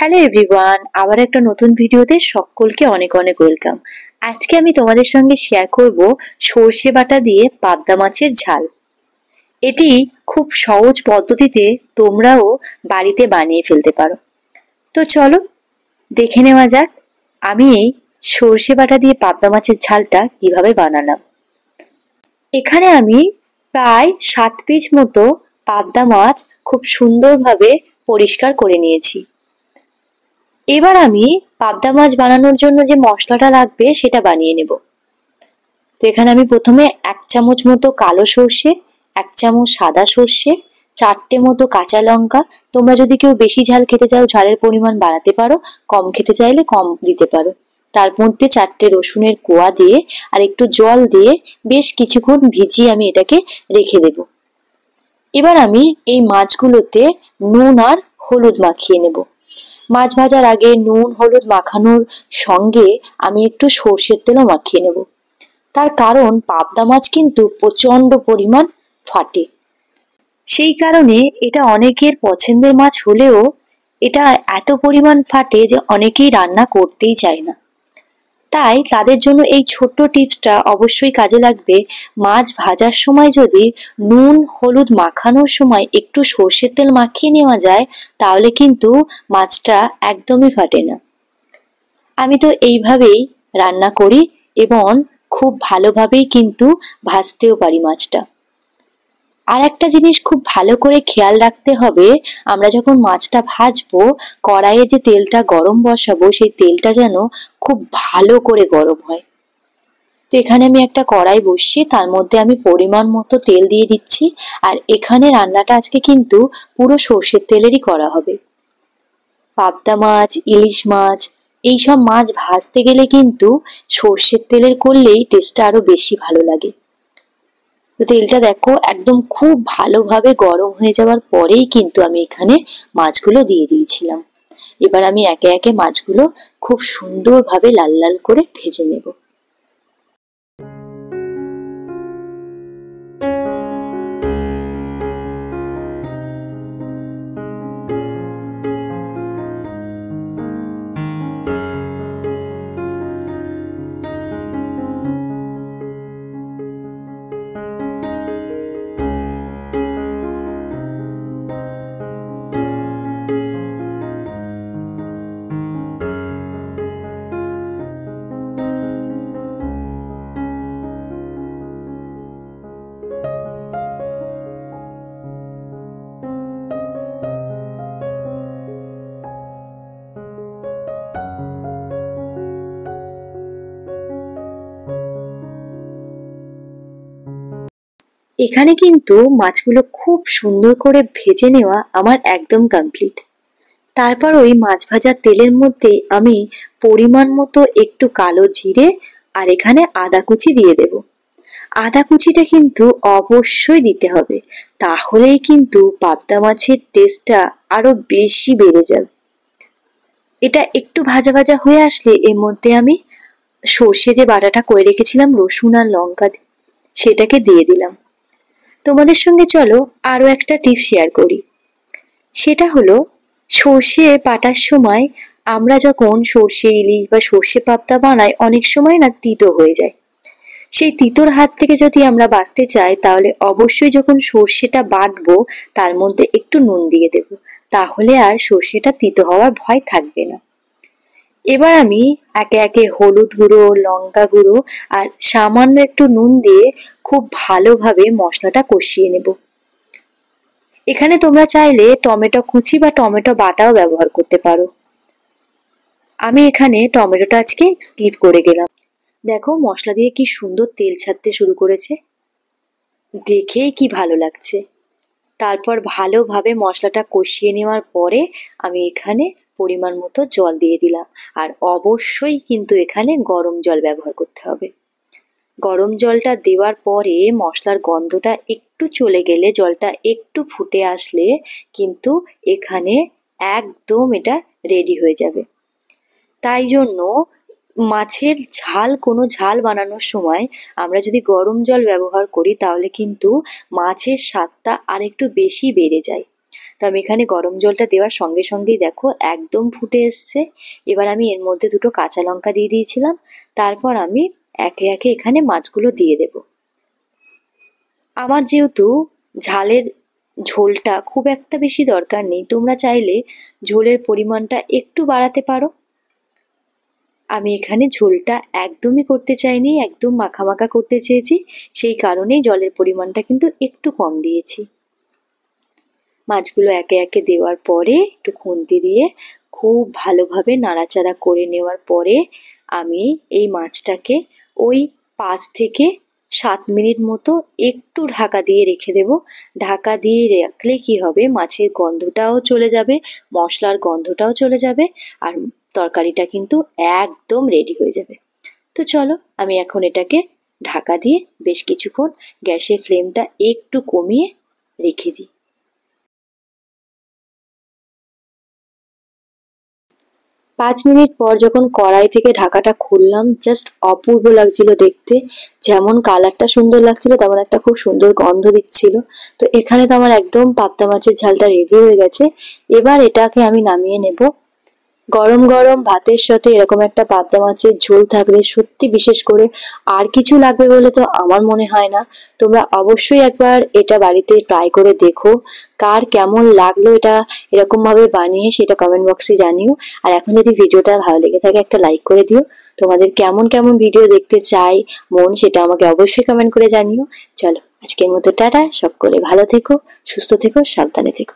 Hello everyone, আবার একটা নতুন ভিডিওতে সকলকে অনেক অনেক ওয়েলকাম। আজকে আমি তোমাদের সঙ্গে শেয়ার করব সর্ষে বাটা দিয়ে পাবদা মাছের ঝাল। এটি খুব সহজ পদ্ধতিতে তোমরাও বাড়িতে বানিয়ে ফেলতে পারো। তো চলো দেখে নেওয়া যাক আমি এই সর্ষে বাটা দিয়ে পাবদা মাছের ঝালটা কিভাবে বানালাম। এখানে আমি প্রায় 7 পিস মতো পাবদা মাছ খুব সুন্দরভাবে পরিষ্কার করে নিয়েছি। এবার আমি পাবদা মাছ বানানোর জন্য যে মশলাটা লাগবে সেটা বানিয়ে নেব। তো এখানে আমি প্রথমে 1 চামচ মতো কালো সর্ষে, 1 চামচ সাদা সর্ষে, 4টে মতো কাঁচা লঙ্কা। তোমরা যদি কেউ বেশি ঝাল খেতে চাও ঝালের পরিমাণ বাড়াতে পারো, কম খেতে চাইলে কম দিতে পারো। তার মধ্যে 4টে রসুনের কোয়া দিয়ে আর একটু জল দিয়ে বেশ কিছুক্ষণ ভিজিয়ে আমি এটাকে রেখে দেব। এবার আমি এই মাছগুলোতে নুন আর হলুদ মাখিয়ে নেব। মাছ ভাজার আগে নুন হলুদ মাখানোর সঙ্গে আমি একটু সর্ষের তেলও মাখিয়ে নেব। তার কারণ পাবদা মাছ কিন্তু প্রচন্ড পরিমাণ ফাটে, সেই কারণে এটা অনেকের পছন্দের মাছ হলেও এটা এত পরিমাণ ফাটে যে অনেকেই রান্না করতেই চায় না। তাই তাদের জন্য এই ছোট্ট টিপসটা অবশ্যই কাজে লাগবে। মাছ ভাজার সময় যদি নুন হলুদ মাখানোর সময় একটু সর্ষের তেল মাখিয়ে নেওয়া যায় তাহলে কিন্তু মাছটা একদমই ফাটে না। আমি তো এইভাবেই রান্না করি এবং খুব ভালোভাবেই কিন্তু ভাজতেও পারি মাছটা। আর একটা জিনিস খুব ভালো করে খেয়াল রাখতে হবে, আমরা যখন মাছটা ভাজবো কড়াইয়ে যে তেলটা গরম বসাবো সেই তেলটা যেন খুব ভালো করে গরম হয়। তো এখানে আমি একটা কড়াই বসিয়ে তার মধ্যে আমি পরিমাণ মতো তেল দিয়ে দিচ্ছি। আর এখানে রান্নাটা আজকে কিন্তু পুরো সর্ষের তেলেরই করা হবে। পাবদা মাছ ইলিশ মাছ এইসব মাছ ভাজতে গেলে কিন্তু সর্ষের তেলের করলেই টেস্টটা আরো বেশি ভালো লাগে। তো তেলটা দেখো একদম খুব ভালোভাবে গরম হয়ে যাওয়ার পরেই কিন্তু আমি এখানে মাছগুলো দিয়ে দিয়েছিলাম। এবার আমি একে একে মাছগুলো খুব সুন্দরভাবে লাল লাল করে ভেজে নেব। এখানে কিন্তু মাছগুলো খুব সুন্দর করে ভেজে নেওয়া আমার একদম কমপ্লিট। তারপর ওই মাছ ভাজার তেলের মধ্যে আমি পরিমাণ মতো একটু কালো জিরে আর এখানে আদা কুচি দিয়ে দেব। আদা কুচিটা কিন্তু অবশ্যই দিতে হবে, তাহলেই কিন্তু পাবদা মাছের টেস্টটা আরো বেশি বেড়ে যাবে। এটা একটু ভাজা ভাজা হয়ে আসলে এর মধ্যে আমি সর্ষে যে বাটাটা করে রেখেছিলাম রসুন আর লঙ্কা সেটাকে দিয়ে দিলাম। তোমাদের সঙ্গে চলো আরো একটা টিপস শেয়ার করি। সেটা হলো সর্ষে বাটার সময় আমরা যখন সর্ষে ইলিশ বা সর্ষে পাবদা বানাই অনেক সময় না তিতো হয়ে যায়। সেই তিতোর হাত থেকে যদি আমরা বাঁচতে চাই তাহলে অবশ্যই যখন সর্ষেটা বাটবো তার মধ্যে একটু নুন দিয়ে দেব, তাহলে আর সর্ষেটা তিতো হওয়ার ভয় থাকবে না। এবার আমি একে একে হলুদ গুঁড়ো লঙ্কা গুঁড়ো আর সামান্য একটু নুন দিয়ে খুব ভালোভাবে মশলাটা কষিয়ে নেব। এখানে তোমরা চাইলে টমেটো কুচি বা টমেটো বাটাও ব্যবহার করতে পারো। আমি এখানে টমেটোটা আজকে স্কিপ করে গেলাম। দেখো মশলা দিয়ে কি সুন্দর তেল ছাড়তে শুরু করেছে, দেখেই কি ভালো লাগছে। তারপর ভালোভাবে মশলাটা কষিয়ে নেওয়ার পরে আমি এখানে পরিমাণ মতো জল দিয়ে দিলাম। আর অবশ্যই কিন্তু এখানে গরম জল ব্যবহার করতে হবে। গরম জলটা দেওয়ার পরে মশলার গন্ধটা একটু চলে গেলে জলটা একটু ফুটে আসলে কিন্তু এখানে একদম এটা রেডি হয়ে যাবে। তাই জন্য মাছের ঝাল কোনো ঝাল বানানোর সময় আমরা যদি গরম জল ব্যবহার করি তাহলে কিন্তু মাছের স্বাদটা আরেকটু বেশি বেড়ে যায়। তো আমি এখানে গরম জলটা দেওয়ার সঙ্গে সঙ্গেই দেখো একদম ফুটে এসছে। এবার আমি এর মধ্যে দুটো কাঁচা লঙ্কা দিয়ে দিয়েছিলাম। তারপর আমি একে একে এখানে মাছগুলো দিয়ে দেব। আমার যেহেতু ঝালের ঝোলটা খুব একটা বেশি দরকার নেই, তোমরা চাইলে ঝোলের পরিমাণটা একটু বাড়াতে পারো। আমি এখানে ঝোলটা একদমই করতে চাইনি, একদম মাখা মাখা করতে চেয়েছি, সেই কারণেই জলের পরিমাণটা কিন্তু একটু কম দিয়েছি। মাছগুলো একে একে দেওয়ার পরে একটু খুন্তি দিয়ে খুব ভালোভাবে নাড়াচাড়া করে নেওয়ার পরে আমি এই মাছটাকে ওই 5 থেকে 7 মিনিট মতো একটু ঢাকা দিয়ে রেখে দেব। ঢাকা দিয়ে রাখলে কি হবে, মাছের গন্ধটাও চলে যাবে, মশলার গন্ধটাও চলে যাবে, আর তরকারিটা কিন্তু একদম রেডি হয়ে যাবে। তো চলো আমি এখন এটাকে ঢাকা দিয়ে বেশ কিছুক্ষণ গ্যাসের ফ্লেমটা একটু কমিয়ে রেখে দিই। 5 মিনিট পর যখন কড়াই থেকে ঢাকাটা খুললাম, জাস্ট অপূর্ব লাগছিল দেখতে। যেমন কালারটা সুন্দর লাগছিল, তেমন একটা খুব সুন্দর গন্ধ দিচ্ছিল। তো এখানে তো আমার একদম পাবদা মাছের ঝালটা রেডি হয়ে গেছে। এবার এটাকে আমি নামিয়ে নেব। গরম গরম ভাতের সাথে এরকম একটা পাবদা মাছের ঝোল থাকলে সত্যি, বিশেষ করে আর কিছু লাগবে বলে তো আমার মনে হয় না। তোমরা অবশ্যই একবার এটা বাড়িতে ট্রাই করে দেখো। কার কেমন লাগলো এটা এরকম ভাবে বানিয়ে, সেটা কমেন্ট বক্সে জানিও। আর এখন যদি ভিডিওটা ভালো লেগে থাকে একটা লাইক করে দিও। তোমাদের কেমন কেমন ভিডিও দেখতে চাই মন, সেটা আমাকে অবশ্যই কমেন্ট করে জানিও। চলো আজকের মতো টাটা, সকলে ভালো থেকো, সুস্থ থেকো, সাবধানে থেকো।